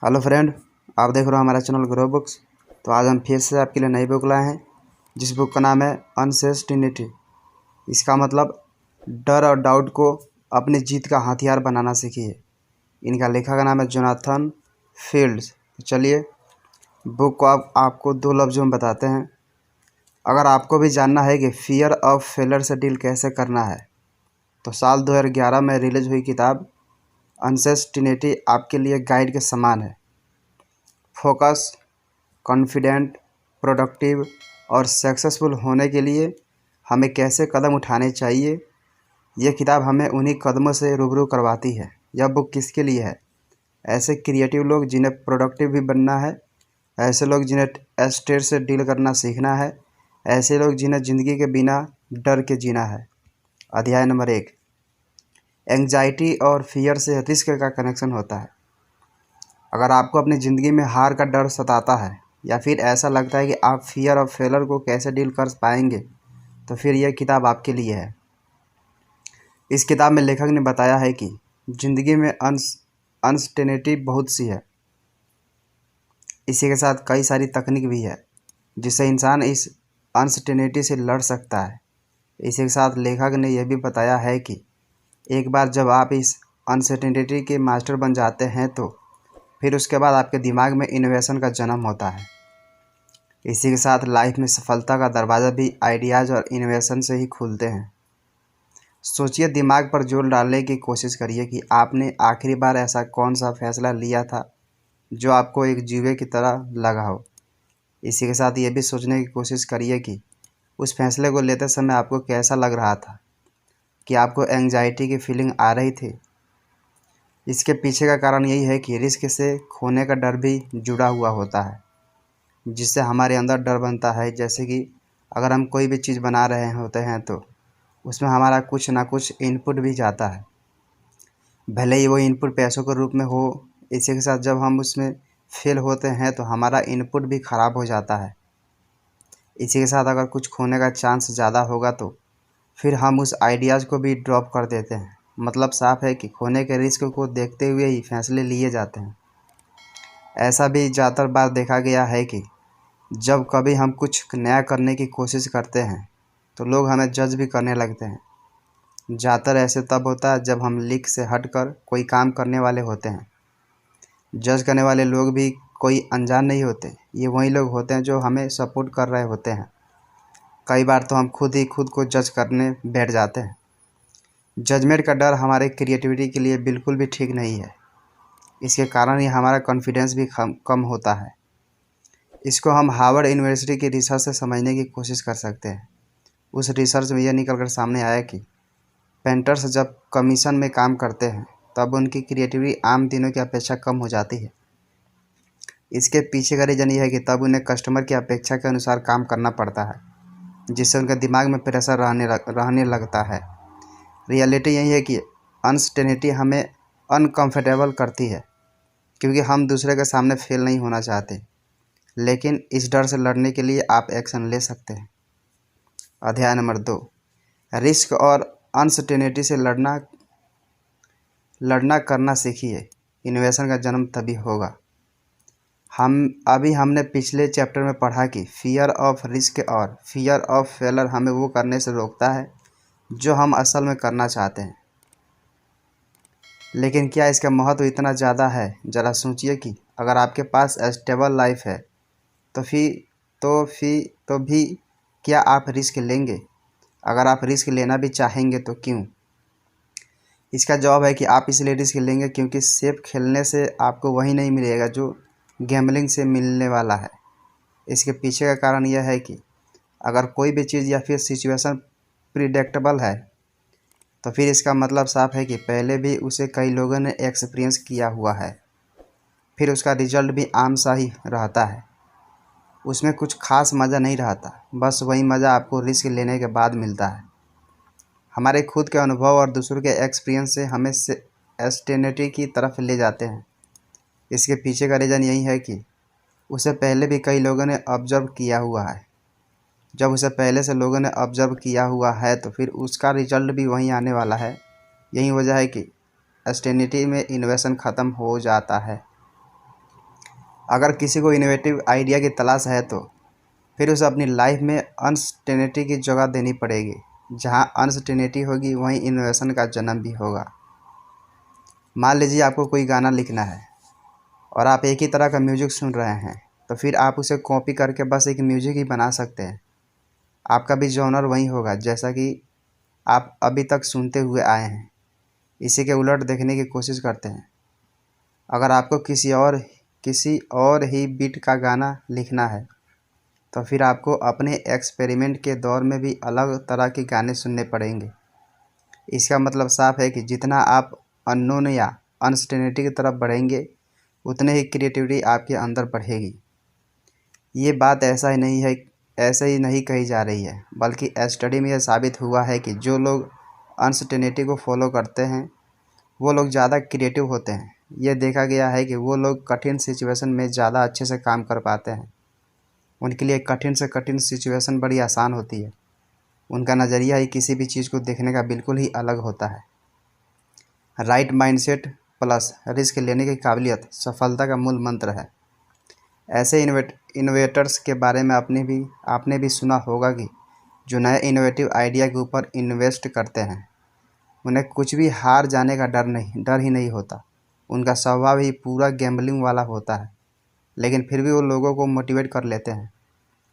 Hello friend, आप देख रहे हो हमारा चैनल ग्रो बुक्स। तो आज हम फिर से आपके लिए नई बुक लाए हैं, जिस बुक का नाम है अनसर्टेनिटी। इसका मतलब डर और डाउट को अपनी जीत का हथियार बनाना सीखिए। इनका लेखक का नाम है जोनाथन फील्ड्स। तो चलिए बुक को आपको दो लफ्ज़ों में बताते हैं। अगर आपको भी जानना है कि फियर ऑफ फेलर से डील कैसे करना है, तो साल 2011 में रिलीज हुई किताब अनसर्टेनिटी आपके लिए गाइड के समान है। फोकस, कॉन्फिडेंट, प्रोडक्टिव और सक्सेसफुल होने के लिए हमें कैसे कदम उठाने चाहिए, ये किताब हमें उन्हीं कदमों से रूबरू करवाती है। यह बुक किसके लिए है? ऐसे क्रिएटिव लोग जिन्हें प्रोडक्टिव भी बनना है, ऐसे लोग जिन्हें स्ट्रेस से डील करना सीखना है, ऐसे लोग जिन्हें ज़िंदगी के बिना डर के जीना है। अध्याय नंबर 1, एंग्जाइटी और फियर से रिस्क का कनेक्शन होता है। अगर आपको अपनी ज़िंदगी में हार का डर सताता है या फिर ऐसा लगता है कि आप फियर ऑफ फेलर को कैसे डील कर पाएंगे, तो फिर यह किताब आपके लिए है। इस किताब में लेखक ने बताया है कि ज़िंदगी में अनसर्टेनिटी बहुत सी है। इसी के साथ कई सारी तकनीक भी है जिससे इंसान इस अनसर्टेनिटी से लड़ सकता है। इसी के साथ लेखक ने यह भी बताया है कि एक बार जब आप इस अनसर्टेनिटी के मास्टर बन जाते हैं, तो फिर उसके बाद आपके दिमाग में इनोवेशन का जन्म होता है। इसी के साथ लाइफ में सफलता का दरवाज़ा भी आइडियाज़ और इनोवेशन से ही खुलते हैं। सोचिए, दिमाग पर जोर डालने की कोशिश करिए कि आपने आखिरी बार ऐसा कौन सा फैसला लिया था जो आपको एक जुए की तरह लगा हो। इसी के साथ ये भी सोचने की कोशिश करिए कि उस फैसले को लेते समय आपको कैसा लग रहा था, कि आपको एंग्जाइटी की फीलिंग आ रही थी। इसके पीछे का कारण यही है कि रिस्क से खोने का डर भी जुड़ा हुआ होता है, जिससे हमारे अंदर डर बनता है। जैसे कि अगर हम कोई भी चीज़ बना रहे होते हैं तो उसमें हमारा कुछ ना कुछ इनपुट भी जाता है, भले ही वो इनपुट पैसों के रूप में हो। इसी के साथ जब हम उसमें फेल होते हैं तो हमारा इनपुट भी ख़राब हो जाता है। इसी के साथ अगर कुछ खोने का चांस ज़्यादा होगा तो फिर हम उस आइडियाज़ को भी ड्रॉप कर देते हैं। मतलब साफ है कि खोने के रिस्क को देखते हुए ही फैसले लिए जाते हैं। ऐसा भी ज़्यादातर बार देखा गया है कि जब कभी हम कुछ नया करने की कोशिश करते हैं तो लोग हमें जज भी करने लगते हैं। ज़्यादातर ऐसे तब होता है जब हम लीक से हटकर कोई काम करने वाले होते हैं। जज करने वाले लोग भी कोई अनजान नहीं होते, ये वही लोग होते हैं जो हमें सपोर्ट कर रहे होते हैं। कई बार तो हम खुद ही खुद को जज करने बैठ जाते हैं। जजमेंट का डर हमारे क्रिएटिविटी के लिए बिल्कुल भी ठीक नहीं है। इसके कारण ही हमारा कॉन्फिडेंस भी कम होता है। इसको हम हार्वर्ड यूनिवर्सिटी की रिसर्च से समझने की कोशिश कर सकते हैं। उस रिसर्च में यह निकल कर सामने आया कि पेंटर्स जब कमीशन में काम करते हैं तब उनकी क्रिएटिविटी आम दिनों की अपेक्षा कम हो जाती है। इसके पीछे का रीज़न ये है कि तब उन्हें कस्टमर की अपेक्षा के अनुसार काम करना पड़ता है, जिससे उनके दिमाग में प्रेशर रहने लगता है। रियलिटी यही है कि अनसर्टेनिटी हमें अनकंफर्टेबल करती है, क्योंकि हम दूसरे के सामने फेल नहीं होना चाहते। लेकिन इस डर से लड़ने के लिए आप एक्शन ले सकते हैं। अध्याय नंबर 2, रिस्क और अनसर्टेनिटी से लड़ना करना सीखिए। इनोवेशन का जन्म तभी होगा। हमने पिछले चैप्टर में पढ़ा कि फियर ऑफ रिस्क और फियर ऑफ फेलर हमें वो करने से रोकता है जो हम असल में करना चाहते हैं। लेकिन क्या इसका महत्व इतना ज़्यादा है? ज़रा सोचिए कि अगर आपके पास स्टेबल लाइफ है तो भी क्या आप रिस्क लेंगे? अगर आप रिस्क लेना भी चाहेंगे तो क्यों? इसका जवाब है कि आप इसलिए रिस्क लेंगे क्योंकि सेफ खेलने से आपको वही नहीं मिलेगा जो गैम्बलिंग से मिलने वाला है। इसके पीछे का कारण यह है कि अगर कोई भी चीज़ या फिर सिचुएशन प्रिडिक्टेबल है, तो फिर इसका मतलब साफ है कि पहले भी उसे कई लोगों ने एक्सपीरियंस किया हुआ है। फिर उसका रिजल्ट भी आम सा ही रहता है। उसमें कुछ खास मज़ा नहीं रहता, बस वही मज़ा आपको रिस्क लेने के बाद मिलता है। हमारे खुद के अनुभव और दूसरों के एक्सपीरियंस से हमें सर्टेनिटी की तरफ ले जाते हैं। इसके पीछे का रीज़न यही है कि उसे पहले भी कई लोगों ने ऑब्जर्व किया हुआ है। जब उसे पहले से लोगों ने ऑब्जर्व किया हुआ है तो फिर उसका रिजल्ट भी वहीं आने वाला है। यही वजह है कि सर्टेनिटी में इनोवेशन ख़त्म हो जाता है। अगर किसी को इनोवेटिव आइडिया की तलाश है तो फिर उसे अपनी लाइफ में अनसर्टेनिटी की जगह देनी पड़ेगी। जहाँ अनसर्टेनिटी होगी वहीं इनोवेशन का जन्म भी होगा। मान लीजिए आपको कोई गाना लिखना है और आप एक ही तरह का म्यूजिक सुन रहे हैं, तो फिर आप उसे कॉपी करके बस एक म्यूजिक ही बना सकते हैं। आपका भी जॉनर वही होगा जैसा कि आप अभी तक सुनते हुए आए हैं। इसी के उलट देखने की कोशिश करते हैं। अगर आपको किसी और ही बीट का गाना लिखना है तो फिर आपको अपने एक्सपेरिमेंट के दौर में भी अलग तरह के गाने सुनने पड़ेंगे। इसका मतलब साफ है कि जितना आप अननोन या अनसर्टेनिटी की तरफ बढ़ेंगे उतने ही क्रिएटिविटी आपके अंदर बढ़ेगी। ये बात ऐसे ही नहीं कही जा रही है, बल्कि स्टडी में यह साबित हुआ है कि जो लोग अनसर्टेनिटी को फॉलो करते हैं वो लोग ज़्यादा क्रिएटिव होते हैं। ये देखा गया है कि वो लोग कठिन सिचुएशन में ज़्यादा अच्छे से काम कर पाते हैं। उनके लिए कठिन से कठिन सिचुएशन बड़ी आसान होती है। उनका नज़रिया ही किसी भी चीज़ को देखने का बिल्कुल ही अलग होता है। राइट माइंडसेट प्लस रिस्क लेने की काबिलियत सफलता का मूल मंत्र है। ऐसे इनोवेटर्स के बारे में आपने भी सुना होगा कि जो नए इनोवेटिव आइडिया के ऊपर इन्वेस्ट करते हैं उन्हें कुछ भी हार जाने का डर ही नहीं होता। उनका स्वभाव ही पूरा गैम्बलिंग वाला होता है, लेकिन फिर भी वो लोगों को मोटिवेट कर लेते हैं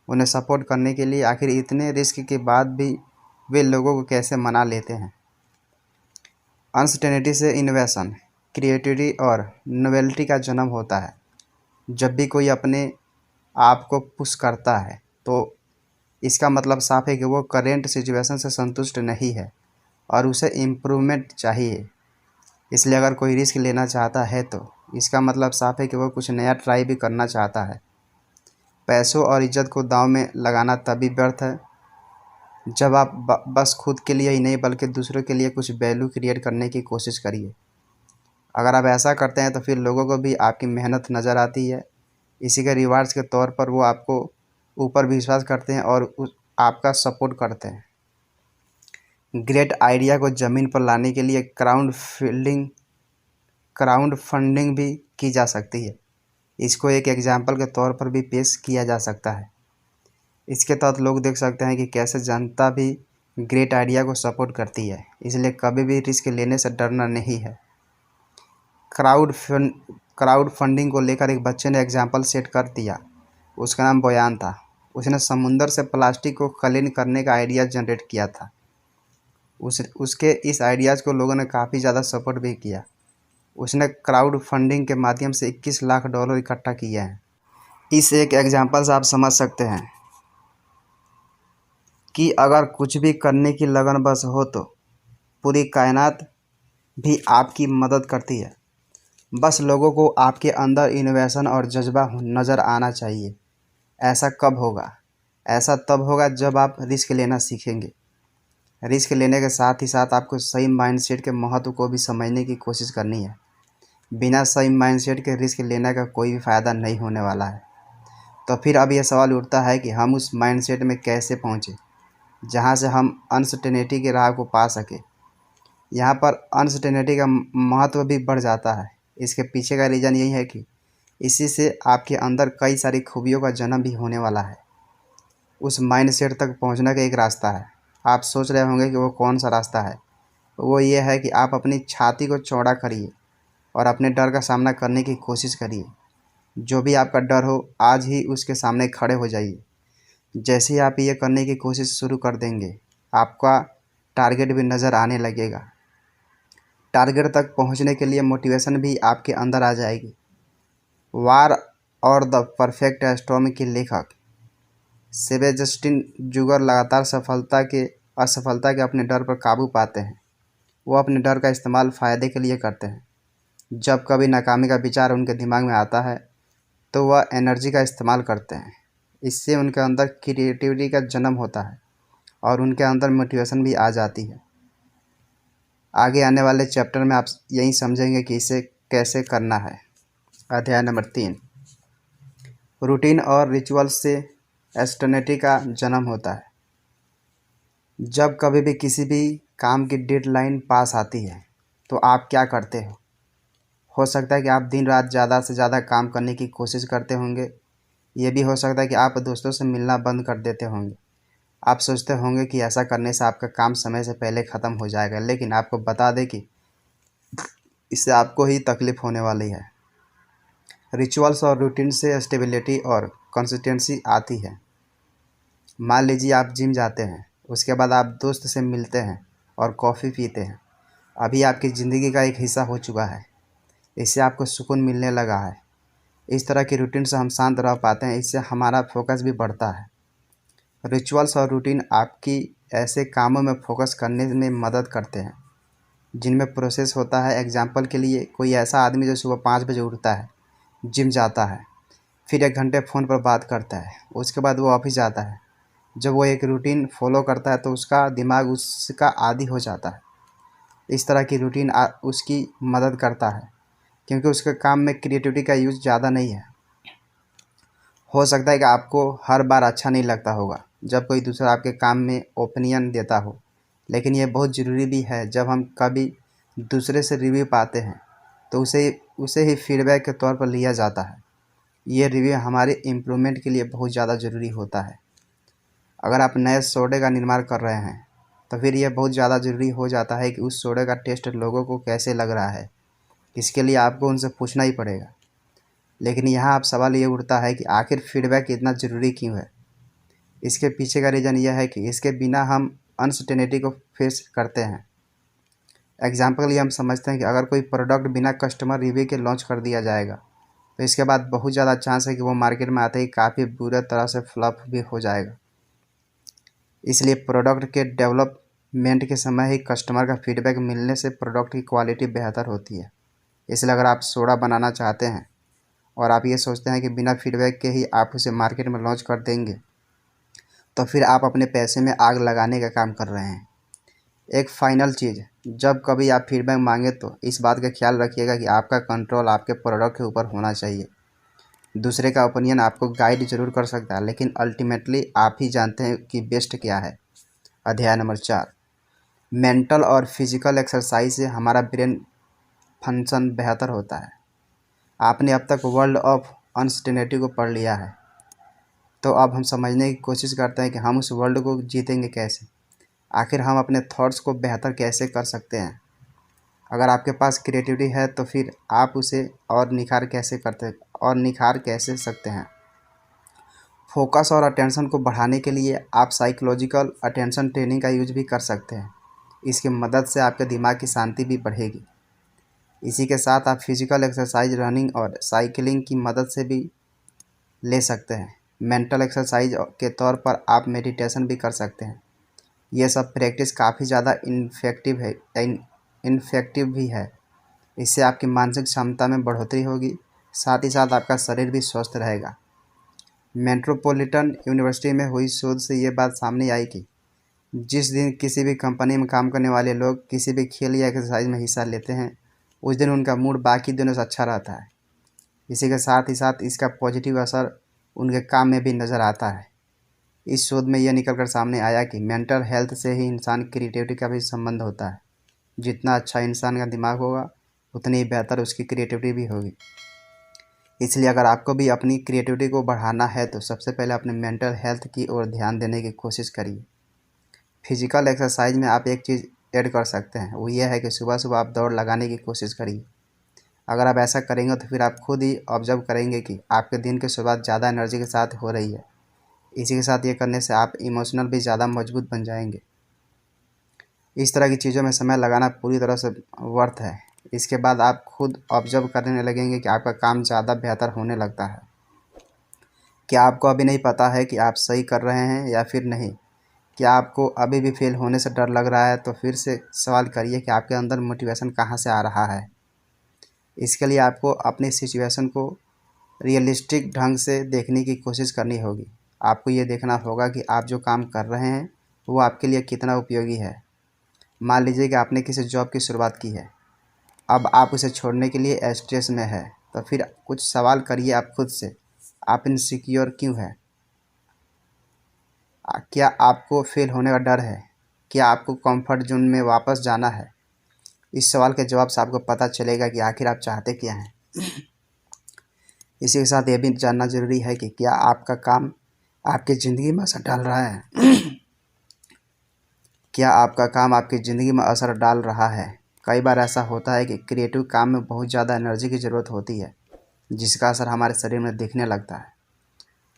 उन्हें सपोर्ट करने के लिए। आखिर इतने रिस्क के बाद भी वे लोगों को कैसे मना लेते हैं। अनसर्टेनिटी से इनोवेशन, क्रिएटिविटी और नोवेल्टी का जन्म होता है। जब भी कोई अपने आप को पुश करता है तो इसका मतलब साफ है कि वो करेंट सिचुएशन से संतुष्ट नहीं है और उसे इम्प्रूवमेंट चाहिए। इसलिए अगर कोई रिस्क लेना चाहता है तो इसका मतलब साफ है कि वो कुछ नया ट्राई भी करना चाहता है। पैसों और इज्जत को दांव में लगाना तभी व्यर्थ है जब आप बस खुद के लिए ही नहीं बल्कि दूसरों के लिए कुछ वैल्यू क्रिएट करने की कोशिश करिए। अगर आप ऐसा करते हैं तो फिर लोगों को भी आपकी मेहनत नज़र आती है। इसी के रिवार्ड्स के तौर पर वो आपको ऊपर विश्वास करते हैं और आपका सपोर्ट करते हैं। ग्रेट आइडिया को ज़मीन पर लाने के लिए क्राउड फंडिंग भी की जा सकती है। इसको एक एग्जाम्पल के तौर पर भी पेश किया जा सकता है। इसके तहत लोग देख सकते हैं कि कैसे जनता भी ग्रेट आइडिया को सपोर्ट करती है। इसलिए कभी भी रिस्क लेने से डरना नहीं है। क्राउड फंडिंग को लेकर एक बच्चे ने एग्जाम्पल सेट कर दिया। उसका नाम बयान था। उसने समुंदर से प्लास्टिक को क्लीन करने का आइडिया जनरेट किया था। उसके इस आइडियाज़ को लोगों ने काफ़ी ज़्यादा सपोर्ट भी किया। उसने क्राउड फंडिंग के माध्यम से $21 लाख इकट्ठा किए हैं। इस एक एग्जाम्पल से आप समझ सकते हैं कि अगर कुछ भी करने की लगन बस हो तो पूरी कायनात भी आपकी मदद करती है। बस लोगों को आपके अंदर इनोवेशन और जज्बा नज़र आना चाहिए। ऐसा कब होगा? ऐसा तब होगा जब आप रिस्क लेना सीखेंगे। रिस्क लेने के साथ ही साथ आपको सही माइंडसेट के महत्व को भी समझने की कोशिश करनी है। बिना सही माइंडसेट के रिस्क लेने का कोई भी फ़ायदा नहीं होने वाला है। तो फिर अब यह सवाल उठता है कि हम उस माइंडसेट में कैसे पहुँचे जहाँ से हम अनसर्टेनिटी की राह को पा सके। यहाँ पर अनसर्टेनिटी का महत्व भी बढ़ जाता है। इसके पीछे का रीज़न यही है कि इसी से आपके अंदर कई सारी खूबियों का जन्म भी होने वाला है। उस माइंडसेट तक पहुँचने का एक रास्ता है। आप सोच रहे होंगे कि वो कौन सा रास्ता है। वो ये है कि आप अपनी छाती को चौड़ा करिए और अपने डर का सामना करने की कोशिश करिए। जो भी आपका डर हो आज ही उसके सामने खड़े हो जाइए। जैसे ही आप ये करने की कोशिश शुरू कर देंगे आपका टारगेट भी नज़र आने लगेगा। टारगेट तक पहुंचने के लिए मोटिवेशन भी आपके अंदर आ जाएगी। वार और द परफेक्ट स्टॉर्म के लेखक सेबेस्टियन जुगर लगातार असफलता के अपने डर पर काबू पाते हैं। वो अपने डर का इस्तेमाल फ़ायदे के लिए करते हैं। जब कभी नाकामी का विचार उनके दिमाग में आता है तो वह एनर्जी का इस्तेमाल करते हैं। इससे उनके अंदर क्रिएटिविटी का जन्म होता है और उनके अंदर मोटिवेशन भी आ जाती है। आगे आने वाले चैप्टर में आप यही समझेंगे कि इसे कैसे करना है। अध्याय नंबर 3, रूटीन और रिचुअल से स्टेबिलिटी का जन्म होता है। जब कभी भी किसी भी काम की डेडलाइन पास आती है तो आप क्या करते हो सकता है कि आप दिन रात ज़्यादा से ज़्यादा काम करने की कोशिश करते होंगे। ये भी हो सकता है कि आप दोस्तों से मिलना बंद कर देते होंगे। आप सोचते होंगे कि ऐसा करने से आपका काम समय से पहले ख़त्म हो जाएगा, लेकिन आपको बता दें कि इससे आपको ही तकलीफ़ होने वाली है। रिचुअल्स और रूटीन से स्टेबिलिटी और कंसिस्टेंसी आती है। मान लीजिए आप जिम जाते हैं, उसके बाद आप दोस्त से मिलते हैं और कॉफ़ी पीते हैं। अभी आपकी ज़िंदगी का एक हिस्सा हो चुका है। इससे आपको सुकून मिलने लगा है। इस तरह की रूटीन से हम शांत रह पाते हैं। इससे हमारा फोकस भी बढ़ता है। रिचुअल्स और रूटीन आपकी ऐसे कामों में फोकस करने में मदद करते हैं जिनमें प्रोसेस होता है। एग्जाम्पल के लिए, कोई ऐसा आदमी जो सुबह 5 बजे उठता है, जिम जाता है, फिर 1 घंटे फ़ोन पर बात करता है, उसके बाद वो ऑफिस जाता है। जब वो एक रूटीन फॉलो करता है तो उसका दिमाग उसका आदी हो जाता है। इस तरह की रूटीन उसकी मदद करता है क्योंकि उसके काम में क्रिएटिविटी का यूज़ ज़्यादा नहीं है। हो सकता है कि आपको हर बार अच्छा नहीं लगता होगा जब कोई दूसरा आपके काम में ओपिनियन देता हो, लेकिन ये बहुत ज़रूरी भी है। जब हम कभी दूसरे से रिव्यू पाते हैं तो उसे ही फीडबैक के तौर पर लिया जाता है। ये रिव्यू हमारे इम्प्रूवमेंट के लिए बहुत ज़्यादा ज़रूरी होता है। अगर आप नए सोडे का निर्माण कर रहे हैं तो फिर यह बहुत ज़्यादा ज़रूरी हो जाता है कि उस सोडे का टेस्ट लोगों को कैसे लग रहा है। इसके लिए आपको उनसे पूछना ही पड़ेगा। लेकिन यहाँ अब सवाल ये उठता है कि आखिर फीडबैक इतना ज़रूरी क्यों है। इसके पीछे का रीज़न यह है कि इसके बिना हम अनसर्टेनिटी को फेस करते हैं। एग्जाम्पल ये हम समझते हैं कि अगर कोई प्रोडक्ट बिना कस्टमर रिव्यू के लॉन्च कर दिया जाएगा तो इसके बाद बहुत ज़्यादा चांस है कि वो मार्केट में आते ही काफ़ी बुरी तरह से फ्लॉप भी हो जाएगा। इसलिए प्रोडक्ट के डेवलपमेंट के समय ही कस्टमर का फीडबैक मिलने से प्रोडक्ट की क्वालिटी बेहतर होती है। इसलिए अगर आप सोडा बनाना चाहते हैं और आप ये सोचते हैं कि बिना फीडबैक के ही आप उसे मार्केट में लॉन्च कर देंगे तो फिर आप अपने पैसे में आग लगाने का काम कर रहे हैं। एक फाइनल चीज़, जब कभी आप फीडबैक मांगे तो इस बात का ख्याल रखिएगा कि आपका कंट्रोल आपके प्रोडक्ट के ऊपर होना चाहिए। दूसरे का ओपिनियन आपको गाइड जरूर कर सकता है, लेकिन अल्टीमेटली आप ही जानते हैं कि बेस्ट क्या है। अध्याय नंबर 4, मेंटल और फिजिकल एक्सरसाइज से हमारा ब्रेन फंक्शन बेहतर होता है। आपने अब तक वर्ल्ड ऑफ अनसर्टेनिटी को पढ़ लिया है, तो अब हम समझने की कोशिश करते हैं कि हम उस वर्ल्ड को जीतेंगे कैसे। आखिर हम अपने थॉट्स को बेहतर कैसे कर सकते हैं। अगर आपके पास क्रिएटिविटी है तो फिर आप उसे और निखार कैसे सकते हैं। फोकस और अटेंशन को बढ़ाने के लिए आप साइकोलॉजिकल अटेंशन ट्रेनिंग का यूज भी कर सकते हैं। इसकी मदद से आपके दिमाग की शांति भी बढ़ेगी। इसी के साथ आप फिजिकल एक्सरसाइज, रनिंग और साइकिलिंग की मदद से भी ले सकते हैं। मेंटल एक्सरसाइज के तौर पर आप मेडिटेशन भी कर सकते हैं। ये सब प्रैक्टिस काफ़ी ज़्यादा इनफेक्टिव भी है। इससे आपकी मानसिक क्षमता में बढ़ोतरी होगी, साथ ही साथ आपका शरीर भी स्वस्थ रहेगा। मेट्रोपॉलिटन यूनिवर्सिटी में हुई शोध से ये बात सामने आई कि जिस दिन किसी भी कंपनी में काम करने वाले लोग किसी भी खेल या एक्सरसाइज में हिस्सा लेते हैं, उस दिन उनका मूड बाकी दिनों से अच्छा रहता है। इसी के साथ ही साथ इसका पॉजिटिव असर उनके काम में भी नज़र आता है। इस शोध में यह निकलकर सामने आया कि मेंटल हेल्थ से ही इंसान क्रिएटिविटी का भी संबंध होता है। जितना अच्छा इंसान का दिमाग होगा उतनी ही बेहतर उसकी क्रिएटिविटी भी होगी। इसलिए अगर आपको भी अपनी क्रिएटिविटी को बढ़ाना है तो सबसे पहले अपने मेंटल हेल्थ की ओर ध्यान देने की कोशिश करिए। फिजिकल एक्सरसाइज में आप एक चीज़ ऐड कर सकते हैं, वो ये है कि सुबह सुबह आप दौड़ लगाने की कोशिश करिए। अगर आप ऐसा करेंगे तो फिर आप खुद ही ऑब्जर्व करेंगे कि आपके दिन की शुरुआत ज़्यादा एनर्जी के साथ हो रही है। इसी के साथ ये करने से आप इमोशनल भी ज़्यादा मजबूत बन जाएंगे। इस तरह की चीज़ों में समय लगाना पूरी तरह से वर्थ है। इसके बाद आप खुद ऑब्जर्व करने लगेंगे कि आपका काम ज़्यादा बेहतर होने लगता है। क्या आपको अभी नहीं पता है कि आप सही कर रहे हैं या फिर नहीं? क्या आपको अभी भी फेल होने से डर लग रहा है? तो फिर से सवाल करिए कि आपके अंदर मोटिवेशन कहाँ से आ रहा है। इसके लिए आपको अपनी सिचुएशन को रियलिस्टिक ढंग से देखने की कोशिश करनी होगी। आपको ये देखना होगा कि आप जो काम कर रहे हैं वो आपके लिए कितना उपयोगी है। मान लीजिए कि आपने किसी जॉब की शुरुआत की है, अब आप उसे छोड़ने के लिए स्ट्रेस में है, तो फिर कुछ सवाल करिए आप खुद से। आप इनसिक्योर क्यों है? क्या आपको फेल होने का डर है? क्या आपको कंफर्ट जोन में वापस जाना है? इस सवाल के जवाब से आपको पता चलेगा कि आखिर आप चाहते क्या हैं। इसी के साथ ये भी जानना ज़रूरी है कि क्या आपका काम आपकी ज़िंदगी में असर डाल रहा है। क्या आपका काम आपकी ज़िंदगी में असर डाल रहा है। कई बार ऐसा होता है कि क्रिएटिव काम में बहुत ज़्यादा एनर्जी की ज़रूरत होती है, जिसका असर हमारे शरीर में दिखने लगता है।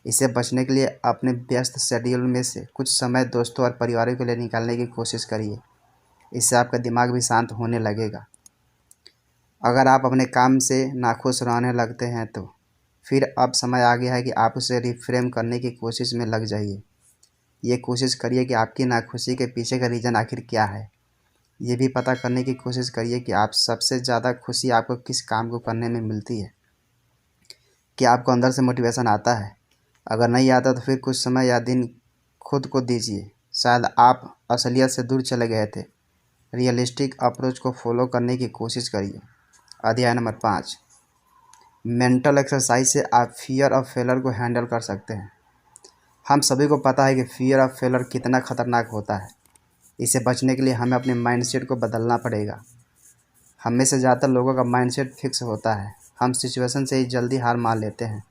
इससे बचने के लिए अपने व्यस्त शेड्यूल में से कुछ समय दोस्तों और परिवारों के लिए निकालने की कोशिश करिए। इससे आपका दिमाग भी शांत होने लगेगा। अगर आप अपने काम से नाखुश रहने लगते हैं तो फिर अब समय आ गया है कि आप उसे रिफ्रेम करने की कोशिश में लग जाइए। ये कोशिश करिए कि आपकी नाखुशी के पीछे का रीज़न आखिर क्या है। ये भी पता करने की कोशिश करिए कि आप सबसे ज़्यादा खुशी आपको किस काम को करने में मिलती है। क्या आपको अंदर से मोटिवेशन आता है। अगर नहीं आता तो फिर कुछ समय या दिन खुद को दीजिए। शायद आप असलियत से दूर चले गए थे। रियलिस्टिक अप्रोच को फॉलो करने की कोशिश करिए। अध्याय नंबर 5, मेंटल एक्सरसाइज से आप फियर ऑफ फेलर को हैंडल कर सकते हैं। हम सभी को पता है कि फियर ऑफ फेलर कितना खतरनाक होता है। इससे बचने के लिए हमें अपने माइंडसेट को बदलना पड़ेगा। हम में से ज़्यादातर लोगों का माइंडसेट फिक्स होता है। हम सिचुएशन से ही जल्दी हार मान लेते हैं।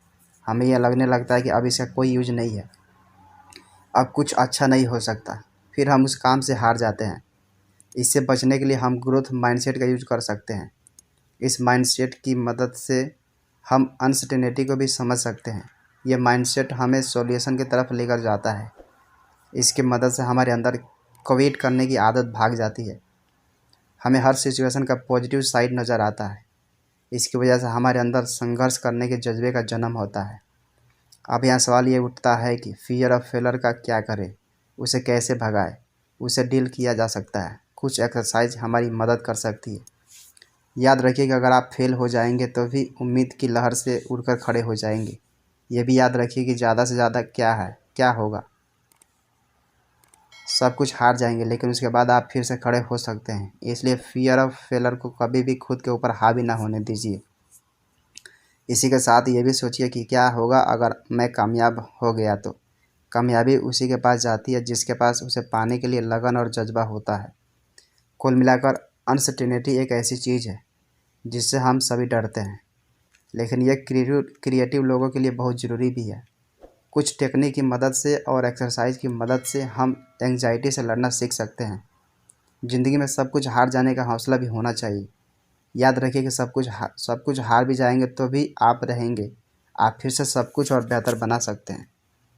हमें यह लगने लगता है कि अब इसका कोई यूज नहीं है, अब कुछ अच्छा नहीं हो सकता, फिर हम उस काम से हार जाते हैं। इससे बचने के लिए हम ग्रोथ माइंडसेट का यूज कर सकते हैं। इस माइंडसेट की मदद से हम अनसर्टेनिटी को भी समझ सकते हैं। यह माइंडसेट हमें सॉल्यूशन की तरफ लेकर जाता है। इसकी मदद से हमारे अंदर क्विट करने की आदत भाग जाती है। हमें हर सिचुएशन का पॉजिटिव साइड नज़र आता है। इसकी वजह से हमारे अंदर संघर्ष करने के जज्बे का जन्म होता है। अब यहाँ सवाल ये उठता है कि फियर ऑफ फेलर का क्या करें, उसे कैसे भगाएं, उसे डील किया जा सकता है। कुछ एक्सरसाइज हमारी मदद कर सकती है। याद रखिए कि अगर आप फेल हो जाएंगे तो भी उम्मीद की लहर से उड़कर खड़े हो जाएंगे। ये भी याद रखिए कि ज़्यादा से ज़्यादा क्या होगा, सब कुछ हार जाएंगे, लेकिन उसके बाद आप फिर से खड़े हो सकते हैं। इसलिए फियर ऑफ फेलर को कभी भी खुद के ऊपर हावी ना होने दीजिए। इसी के साथ ये भी सोचिए कि क्या होगा अगर मैं कामयाब हो गया तो। कामयाबी उसी के पास जाती है जिसके पास उसे पाने के लिए लगन और जज्बा होता है। कुल मिलाकर अनसर्टेनिटी एक ऐसी चीज़ है जिससे हम सभी डरते हैं, लेकिन यह क्रिएटिव लोगों के लिए बहुत ज़रूरी भी है। कुछ टेक्निक की मदद से और एक्सरसाइज की मदद से हम एंग्जाइटी से लड़ना सीख सकते हैं। ज़िंदगी में सब कुछ हार जाने का हौसला भी होना चाहिए। याद रखिए कि सब कुछ हार भी जाएंगे तो भी आप रहेंगे। आप फिर से सब कुछ और बेहतर बना सकते हैं।